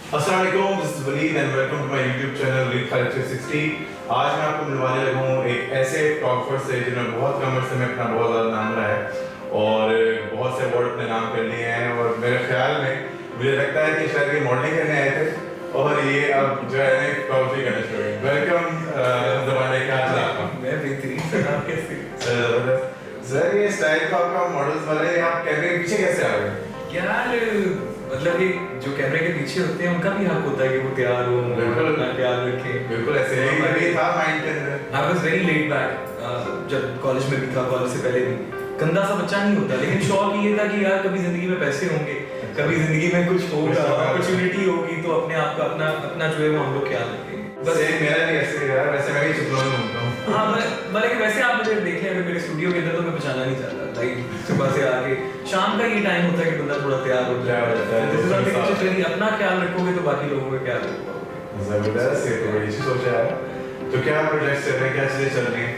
अस्सलाम वालेकुम, this is Waleed and welcome to my YouTube channel Waleed Khalid 360। आज मैं आपको मिलवाने लगा हूँ एक ऐसे टॉपर से जिन्होंने बहुत कम अरसे में अपना बहुत ज़्यादा नाम बनाया है और बहुत से अवार्ड अपने नाम कर लिए हैं। और मेरे ख्याल में मुझे लगता है कि शायद ये मॉडलिंग करने आए थे और ये अब जो है ना फोटोग्राफी करना शुरू करेंगे। वेलकम ज़माने, क्या हाल है आपका? मैं बेहतरीन सर, आप कैसे? सर ज़बरदस्त। सर ये स्टाइल तो आपका मॉडल्स वाले, आप कैमरे के पीछे कैसे आ गए? यार मतलब कि जो कैमरे के पीछे होते हैं उनका भी हक होता है कि वो तैयार हो, बिल्कुल अपना ख्याल रखें। बिल्कुल ऐसे ही था माइंड के अंदर। I was very late back, जब कॉलेज में भी था, कॉलेज से पहले भी गंदा सा बच्चा नहीं होता, लेकिन शौक ये था कि यार कभी जिंदगी में पैसे होंगे, कभी जिंदगी में कुछ होगा, अपॉर्चुनिटी होगी तो अपने आप का अपना जो है वो हम लोग ख्याल रखेंगे। बस एक मेरा भी ऐसे ही यार, वैसे मैं भी चिपलों में घूमता हूँ। हाँ, भले वैसे आप मुझे देख लें अगर मेरे स्टूडियो के अंदर तो मैं पहचाना नहीं चाहता। लाइक सुबह से आके शाम का ये टाइम होता है कि बंदा थोड़ा तैयार हो जाए। अपना ख्याल रखोगे तो बाकी लोगों का ख्याल रखोगे। जबरदस्त, ये तो बड़ी अच्छी सोच है। तो क्या प्रोजेक्ट्स चल रहे हैं, क्या चीजें चल रही हैं?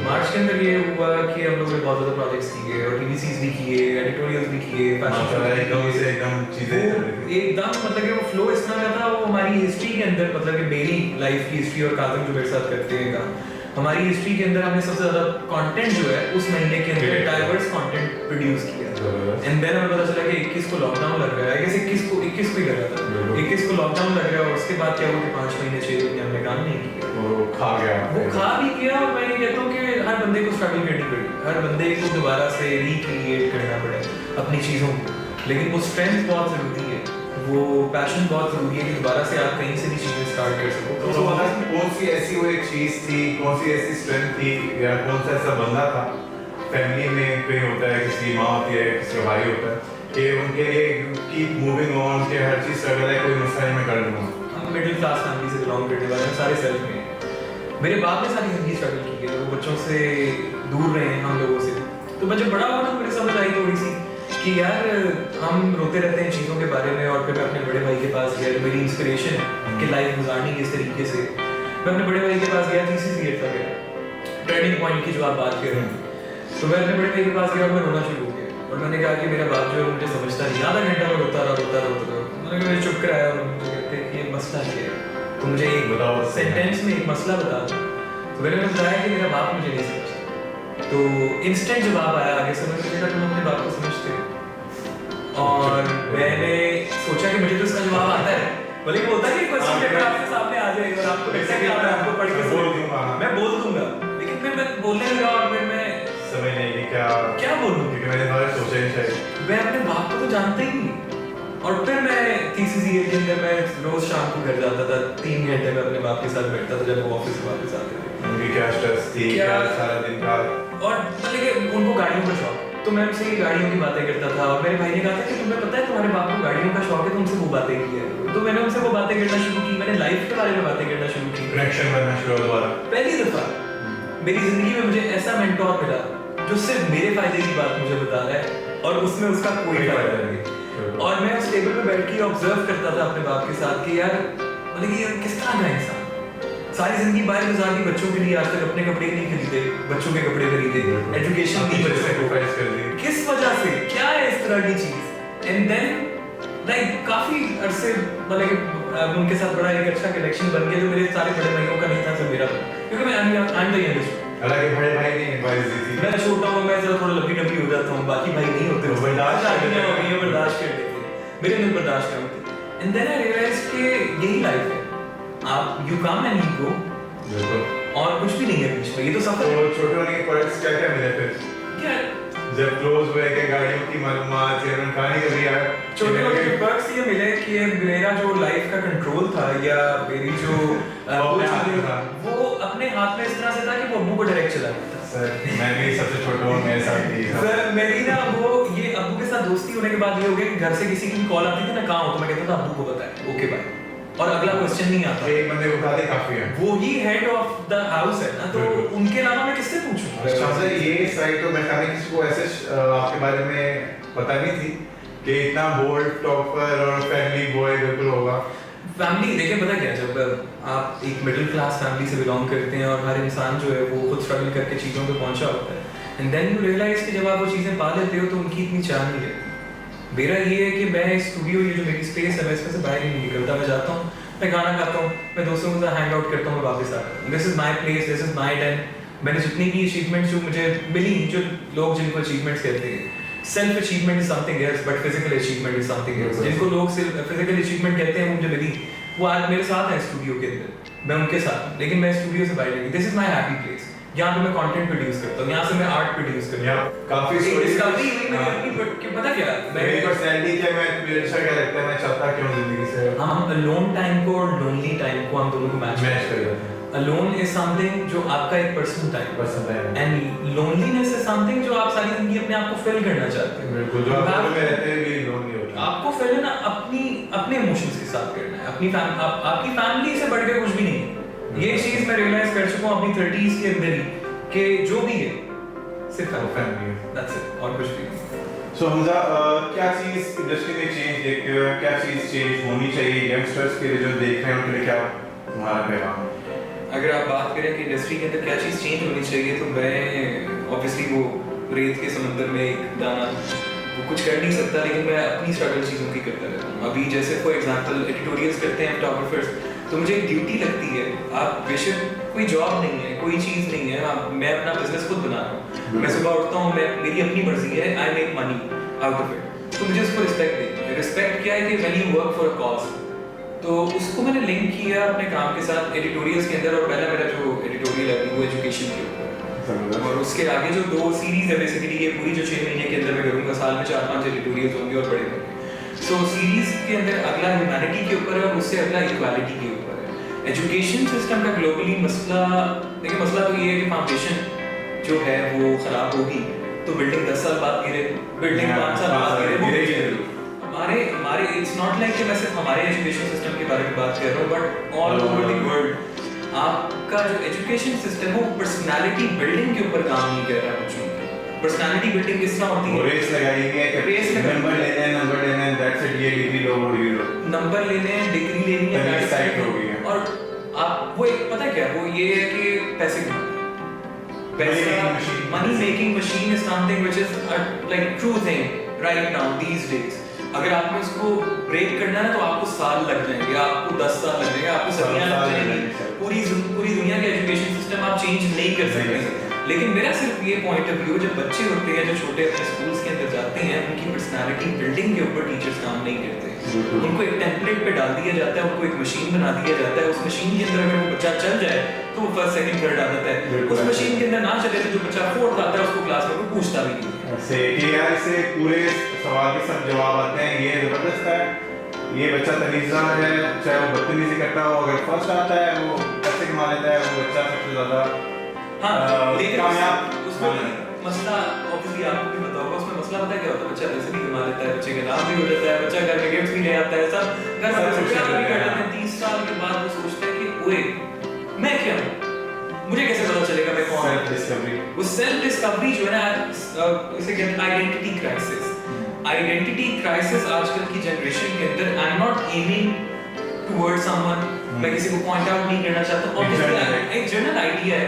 मार्च के अंदर ये हुआ कि हम लोगों ने बहुत ज़्यादा प्रोजेक्ट्स किए और टीवीसीज भी किए, एडिटोरियल्स भी किए, एकदम चीजें एकदम मतलब कि वो फ्लो इस तरह का था, वो हमारी हिस्ट्री के अंदर, मतलब कि मेरी लाइफ की हिस्ट्री और काजिम जो मेरे साथ करते हैं काम, हमारी हिस्ट्री के अंदर हमने सबसे ज़्यादा कंटेंट जो है उस महीने के अंदर डाइवर्स कंटेंट प्रोड्यूस किया। एंड देन हमें पता चला कि 21 को लॉकडाउन लग रहा है। आई गेस 21 को ही लग रहा था। 21 को लॉकडाउन लग रहा है और उसके बाद क्या हुआ कि 5 महीने 6 महीने हमने काम नहीं किया। वो खा गया, वो खा भी गया। और मैं ये कहता हूँ कि हर बंदे को स्ट्रगल करनी पड़ी, हर बंदे को दोबारा से रिक्रिएट करना पड़े अपनी चीज़ों को, लेकिन वो स्ट्रेंथ बहुत ज़रूरी है, वो पैशन बहुत ज़रूरी है कि दोबारा से आप कहीं से भी चीज़ें स्टार्ट कर सको। तो कौन सी ऐसी वो एक चीज़ थी, कौन सी ऐसी स्ट्रेंथ थी या कौन सा ऐसा बंदा था फैमिली में कोई होता है, किसी की माँ होती है, किसी का भाई होता है कि उनके लिए कीप मूविंग ऑन, के हर चीज़ स्ट्रगल है, कोई मसला मैं कर लूँगा। हम मिडिल क्लास फैमिली से बिलोंग करने वाले हैं, सारे सेल्फ में हैं। मेरे बाप ने सारी ज़िंदगी स्ट्रगल की है, वो बच्चों से दूर रहे हैं हम लोगों से। तो मैं जब बड़ा हुआ तो मुझे समझ आई थोड़ी सी कि यार हम रोते रहते हैं चीज़ों के बारे में। और फिर मैं अपने बड़े भाई के पास गया, जो मेरी इंस्पिरेशन है कि लाइफ गुजारनी किस तरीके से। मैं अपने बड़े भाई के पास गया, थीसिस ईयर था मेरा, टर्निंग पॉइंट की जो आप बात कर रहे हैं। तो मैं अपने बड़े भाई के पास गया और मैं रोना शुरू हो गया और मैंने कहा कि मेरा बाप जो है मुझे समझता नहीं। आधा घंटा में रोता रहा। मैंने कहा चुप कराया और मुझे कहते कि ये मसला क्या है, तो मुझे एक बताओ सेंटेंस में एक मसला बता दो। तो मैंने बताया कि मेरा बाप मुझे नहीं समझता। तो इंस्टेंट जवाब आया आगे से, मैंने कहा तुम अपने बाप को समझते हो? और मैंने सोचा कि मुझे तो इसका जवाब आता है, भले वो होता है कि क्वेश्चन पेपर आपके सामने आ जाएगा और आपको लगता है कि मैं आपको पढ़ के बोल दूंगा, लेकिन फिर मैं बोलने लगा और फिर मैं समझ नहीं कि क्या बोलूं, क्योंकि मैंने बारे सोचा ही शायद मैं अपने बाप को तो जानता ही नहीं। और फिर मैं थीसिस ईयर के अंदर मैं रोज शाम को घर जाता था, 3 घंटे में अपने बाप के साथ बैठता था जब वो ऑफिस से वापस आते थे। उनकी क्या स्ट्रेस थी, क्या सारा दिन का। और मतलब कि उनको गाड़ियों का शौक, तो मैं उनसे गाड़ियों की बातें करता था। और मेरे भाई ने कहा था कि तुम्हें पता है तुम्हारे बाप को गाड़ियों का शौक है, तो उनसे वो बातें की है। तो मैंने उनसे वो बातें करना शुरू की, मैंने लाइफ के बारे में बातें करना शुरू की, कनेक्शन बनना शुरू हुआ दोबारा। पहली दफा मेरी जिंदगी में मुझे ऐसा मेंटोर मिला जो सिर्फ मेरे फायदे की बात मुझे बता रहा है और उसमें उसका कोई फायदा नहीं। और मैं उस टेबल पे बैठ के ऑब्जर्व करता था अपने बाप के साथ कि यार मतलब कि किस तरह का इंसान, सारी जिंदगी बाहर गुजार दी, बच्चों के लिए आज तक अपने कपड़े नहीं खरीदे, बच्चों के कपड़े खरीदे, एजुकेशन दी, बच्चों सैक्रिफाइस कर दी, किस वजह से, क्या है इस तरह की चीज। एंड देन लाइक काफी अरसे मतलब उनके साथ बड़ा एक अच्छा कनेक्शन बन गया जो मेरे सारे बड़े भाइयों का नहीं था, जो मेरा था, क्योंकि मैं आई एम द यंगेस्ट। हालांकि बड़े भाई ने एडवाइस दी थी, मैं छोटा हूँ, मैं जरा थोड़ा लंबी हो जाता हूँ, बाकी भाई नहीं होते, वो बर्दाश्त कर लेते हैं, मेरे अंदर बर्दाश्त नहीं होती। एंड देन आई रियलाइज कि यही लाइफ है, आप you come and you go, बिल्कुल, और कुछ भी नहीं है बीच में, ये तो सफर है। तो छोटे होने के प्रोडक्ट्स क्या मिले फिर? क्या जब क्लोज हुए के गाड़ियों की मालूमात या कहानी कभी यार छोटे होने पर्क्स ये मिले कि मेरा जो लाइफ का कंट्रोल था या मेरी जो वो अपने हाथ में इस तरह से था कि वो अब्बू को डायरेक्ट चला गया था। सर मैं भी सबसे छोटा हूँ, मेरे साथ भी सर मेरी ना वो ये अब्बू के साथ दोस्ती होने के बाद ये हो गया कि घर से किसी की कॉल आती थी ना, कहाँ हो, तो मैं कहता था अब्बू को बताए, ओके बाय, और अगला क्वेश्चन नहीं आता। एक बंदे को उठाते काफी है, वो ही हेड ऑफ द हाउस है ना, तो उनके अलावा मैं किससे पूछूं? अच्छा सर, ये साइड तो मैं खाने किसी को ऐसे आपके बारे में पता नहीं थी कि इतना बोल्ड टॉपर और फैमिली बॉय बिल्कुल होगा। फैमिली देखिए पता क्या, जब आप एक मिडिल क्लास फैमिली से बिलोंग करते हैं और हर इंसान जो है वो खुद स्ट्रगल करके चीज़ों पे पहुंचा होता है, एंड देन यू रियलाइज कि जब आप वो चीज़ें पा लेते हो तो उनकी इतनी चाह नहीं रहती। मेरा ये है कि मैं स्टूडियो, ये जो मेरी स्पेस है, मैं इसमें से बाहर नहीं निकलता। मैं जाता हूँ, मैं गाना गाता हूँ, मैं दोस्तों के साथ हैंग आउट करता हूँ, मैं वापस आता हूँ। This is my place, this is my time. मैंने जितनी भी अचीवमेंट्स जो मुझे मिली, जो लोग जिनको अचीवमेंट्स कहते हैं, self achievement is something else but physical achievement is something else. जिनको लोग सिर्फ फिजिकल अचीवमेंट कहते हैं, वो मुझे मिली, वो आज मेरे साथ है स्टूडियो के अंदर, मैं उनके साथ हूँ, लेकिन मैं स्टूडियो से बाहर नहीं। This is my happy place. यहाँ पे मैं कंटेंट प्रोड्यूस करता हूँ, यहाँ से मैं आर्ट प्रोड्यूस करता हूँ। काफी डिस्कवरी हुई मेरी अपनी, बट पता क्या मेरी पर्सनैलिटी क्या, मैं अच्छा क्या लगता है, मैं चाहता क्यों जिंदगी से हम अलोन टाइम को और लोनली टाइम को हम दोनों को मैच कर देते हैं। अलोन इज समथिंग जो आपका एक personal time, and loneliness is something जो आप सारी जिंदगी अपने आप को फिल करना चाहते हैं। बिल्कुल, जो आप में रहते हैं भी लोन नहीं होता। आपको फिल ना अपने इमोशंस के साथ करना है, आपकी फैमिली से बढ़ के कुछ भी नहीं। ये चीज मैं रियलाइज कर चुका हूँ अपनी 30s के अंदर ही, कि जो भी है सिर्फ फैमिली है, दैट्स इट, और कुछ भी नहीं। सो हमजा, क्या चीज इंडस्ट्री में चेंज देखते हो, क्या चीज चेंज होनी चाहिए यंगस्टर्स के लिए जो देख रहे हैं उनके लिए, क्या तुम्हारा पैगाम है? अगर आप बात करें कि इंडस्ट्री के अंदर क्या चीज़ चेंज होनी चाहिए, तो मैं ऑब्वियसली वो रेत के समंदर में एक दाना वो कुछ कर नहीं सकता, लेकिन मैं अपनी स्ट्रगल चीज़ों की करता रहता हूँ। अभी जैसे फॉर एग्जांपल एडिटोरियल्स करते हैं फोटोग्राफर्स, तो मुझे एक ड्यूटी लगती है। आप बेशक कोई जॉब नहीं है, कोई चीज़ नहीं है, मैं अपना बिजनेस खुद बना रहा हूँ। मैं सुबह उठता हूँ, मेरी अपनी मर्जी है, I make money out of it, तो मुझे उसको रिस्पेक्ट देनी है। रिस्पेक्ट क्या है कि when you work for a cause, तो उसको मैंने लिंक किया अपने काम के साथ एडिटोरियल्स के अंदर। और पहला मेरा जो एडिटोरियल है वो एजुकेशन के ऊपर, और उसके आगे जो 2 सीरीज है बेसिकली, ये पूरी जो 6 महीने के अंदर मैं करूँगा, साल में 4-5 एडिटोरियल्स होंगे और बड़े होंगे। सो सीरीज के अंदर अगला ह्यूमैनिटी के ऊपर है और उससे अगला इक्वालिटी के ऊपर है। एजुकेशन सिस्टम का ग्लोबली मसला, देखिए मसला तो ये है कि फाउंडेशन जो है वो खराब होगी तो बिल्डिंग 10 साल बाद गिरे, बिल्डिंग 5 साल बाद गिरे। हमारे इट्स नॉट लाइक कि मैं सिर्फ हमारे एजुकेशन सिस्टम के बारे में बात कर रहा हूँ, but all over the world आपका जो एजुकेशन सिस्टम है वो पर्सनालिटी बिल्डिंग के ऊपर काम नहीं कर रहा है। बच्चों की पर्सनालिटी बिल्डिंग किस तरह होती है? रेस लगाएंगे कि रेस नंबर लेने हैं दैट्स इट, ये डिग्री लो वो डिग्री लो, नंबर लेने हैं, डिग्री लेनी है, दैट्स साइड हो गई है। और आप वो एक पता क्या, वो ये है कि पैसे money making machine is something which is like true thing right now these days. अगर आपने उसको ब्रेक करना है तो आपको साल लग जाएंगे, आपको 10 साल लग जाएंगे, आपको सदियां लग जाएंगी। पूरी दुनिया के एजुकेशन सिस्टम आप चेंज नहीं कर सकते। लेकिन मेरा सिर्फ ये पॉइंट ऑफ व्यू, जब बच्चे होते हैं जो छोटे अपने स्कूल्स के अंदर जाते हैं, उनकी पर्सनालिटी बिल्डिंग के ऊपर टीचर्स काम नहीं करते। उनको एक टेम्पलेट पे डाल दिया जाता है, उनको एक मशीन बना दिया जाता है। उस मशीन के अंदर अगर वो बच्चा चल जाए तो वो फर्स्ट सेकंड थर्ड आ जाता है। उस मशीन के अंदर ना चले तो जो बच्चा फोर्थ आता है उसको क्लास में कोई पूछता भी नहीं है। ऐसे कि यार इससे पूरे सवाल के सब जवाब आते हैं, ये जबरदस्त है, ये बच्चा तमीज़ा है, चाहे वो बदतमीजी करता हो, अगर फर्स्ट आता है वो पैसे कमा लेता है, वो बच्चा सबसे ज्यादा लेकिन कामयाब। उसमें मसला ऑब्वियसली आपको भी पता होगा, उसमें मसला पता है क्या होता है? बच्चा पैसे भी कमा लेता है, बच्चे का नाम भी हो जाता है, बच्चा घर में गिफ्ट भी ले आता है, सब घर में प्यार भी कर लेते हैं। 30 साल के बाद वो सोचता है कि ओए मैं क्या हूँ, मुझे कैसे पता चलेगा मैं कौन हूँ? वो सेल्फ डिस्कवरी जो है ना, इसे कहते हैं आइडेंटिटी क्राइसिस। आइडेंटिटी क्राइसिस आजकल की जनरेशन के अंदर, I am not aiming towards someone, मैं किसी को पॉइंट आउट नहीं करना चाहता। ऑब्वियसली एक जनरल आइडिया है,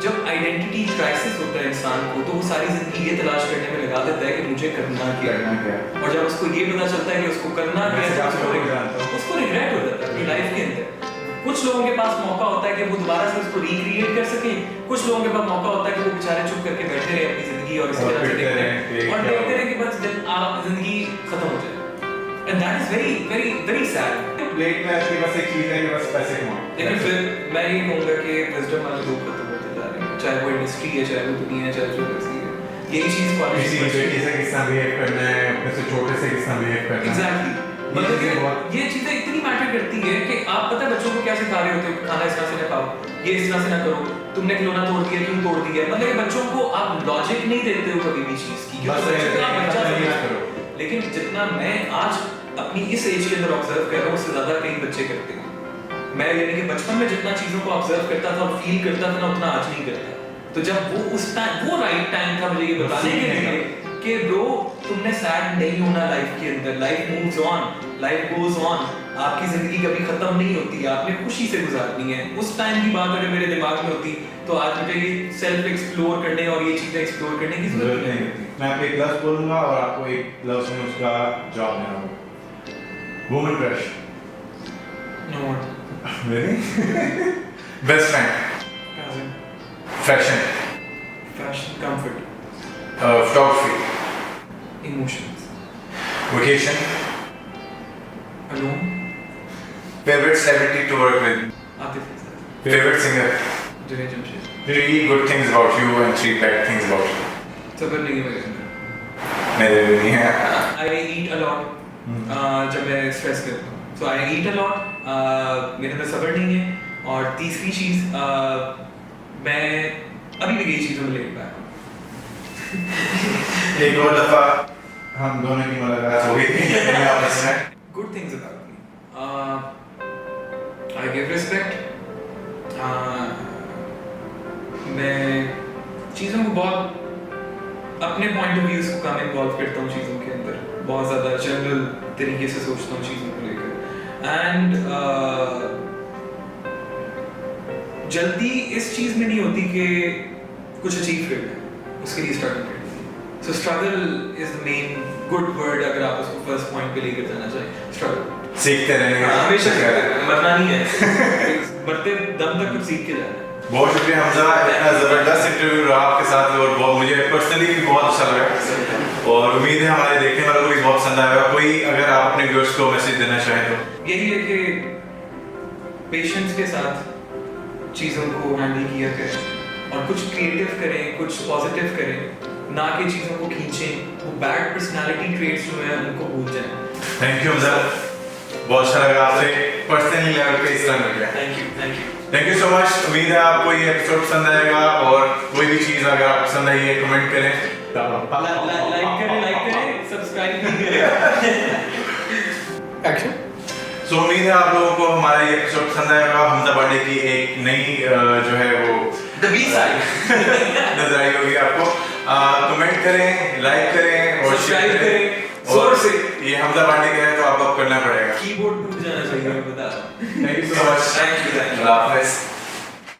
जब आइडेंटिटी क्राइसिस होता है इंसान को, तो वो सारी जिंदगी ये तलाश करने में लगा देता है कि मुझे करना क्या है। और जब उसको ये पता चलता है कि उसको करना क्या है, उसको रिग्रेट हो जाता है अपनी लाइफ के अंदर। कुछ लोगों के पास मौका होता है कि वो दोबारा से उसको रिक्रिएट कर सके, कुछ लोगों के पास मौका होता है कि वो बेचारे चुप करके बैठे रहे अपनी जिंदगी और इसी तरह से देखते रहे कि बस जिंदगी खत्म हो जाए। And that is very very very sad. Plate में आपके पास एक चीज है कि बस पैसे कमाओ। लेकिन फिर मैं ये कहूँगा कि विजडम वाले लोग खत्म होते जा रहे हैं, चाहे वो इंडस्ट्री है, चाहे वो दुनिया है, चाहे जो कैसी है। यही चीज किसी बेटी से किस तरह बिहेव करना है, अपने से छोटे से किस तरह बिहेव करना है। एग्जैक्टली, मतलब ये चीजें इतनी मैटर करती है कि आप पता है बच्चों को क्या सिखा रहे होते हो, खाना इस तरह से ना खाओ, ये इस तरह से ना करो, तुमने खिलौना तोड़ दिया, क्यों तोड़ दिया। मतलब बच्चों को आप लॉजिक नहीं देते हो कभी भी चीज की, लेकिन जितना मैं आज अपनी इस एज के अंदर ऑब्जर्व कर रहा हूँ, उससे ज्यादा कई बच्चे करते हैं। मैं यानी कि बचपन में जितना चीजों को ऑब्जर्व करता था और फील करता था ना, उतना आज नहीं करता। तो जब वो उस टाइम वो राइट टाइम था मुझे ये बताने के लिए कि ब्रो तुमने सैड नहीं होना लाइफ के अंदर, life moves on, life goes on, आपकी जिंदगी कभी खत्म नहीं होती, आपने खुशी से गुजारनी है। उस टाइम की बात अगर मेरे दिमाग में होती तो आज मुझे ये सेल्फ एक्सप्लोर करने और ये चीजें एक्सप्लोर करने की जरूरत नहीं होती। मैं आपको एक लफ्ज बोलूंगा और आपको एक लफ्ज में उसका जवाब देना होगा। Woman crush. No one. Really? Best friend. Cousin. Fashion. Fashion. Comfort. Photography. Emotions. Vacation. Alone. Favorite celebrity to work with. Atif Asad. Favorite singer. Junaid Jamshed. 3 good things about you and 3 bad things about you. सबर नहीं है मेरे अंदर। मेरे भी नहीं है। I eat a lot. जब मैं स्ट्रेस करता हूँ, so I eat a lot. मेरे अंदर सब्र नहीं है। और तीसरी चीज, मैं अभी भी यही चीज़ों में लेट पाया। एक और दफा हम दोनों की मुलाकात हो गई थी आपस में। Good things about me. I give respect. मैं चीज़ों को बहुत अपने पॉइंट ऑफ व्यूज को कम इन्वॉल्व करता हूँ चीज़ों के अंदर, बहुत ज़्यादा जनरल तरीके से सोचता हूँ चीज़ों को लेकर, एंड जल्दी इस चीज़ में नहीं होती कि कुछ अचीव कर लें, उसके लिए स्ट्रगल करनी है। सो struggle is the main good word अगर आप उसको फर्स्ट पॉइंट पे लेकर जाना चाहें। स्ट्रगल सीखते रहेंगे, हमेशा मरना नहीं है, मरते दम तक कुछ सीख के जाना है। बहुत शुक्रिया हमजा, इतना ज़बरदस्त इंटरव्यू रहा आपके साथ और बहुत मुझे पर्सनली भी बहुत अच्छा लगा और उम्मीद है हमारे देखने वालों को भी बहुत पसंद आएगा। कोई अगर आप अपने व्यूअर्स को मैसेज देना चाहें तो यही है कि पेशेंस के साथ चीज़ों को हैंडल किया करें और कुछ क्रिएटिव करें, कुछ पॉजिटिव करें, ना कि चीज़ों को खींचें, वो बैड पर्सनालिटी ट्रेट्स जो है उनको भूल जाएं। थैंक यू हमजा, बहुत अच्छा लगा आपसे पर्सनली लेवल पे इस तरह मिल गया। Thank you so much. उम्मीद है आपको ये एपिसोड पसंद आएगा और कोई भी चीज़ अगर आप पसंद आई है कमेंट करें, लाइक करें, सब्सक्राइब भी करें। एक्शन। सो उम्मीद है आप लोगों को हमारा ये एपिसोड पसंद आएगा। हमजा बर्थडे की एक नई जो है वो The B-side नजर आई होगी आपको। कमेंट करें, लाइक करें और सब्सक्राइब करें और जोर से। ये हमजा बर्थडे का है तो आप अब करना पड़ेगा। कीबोर्ड टूट जाना चाहिए, मैं बता रहा हूँ। Thank you so much. Thank you. अल्लाह हाफ़िज़।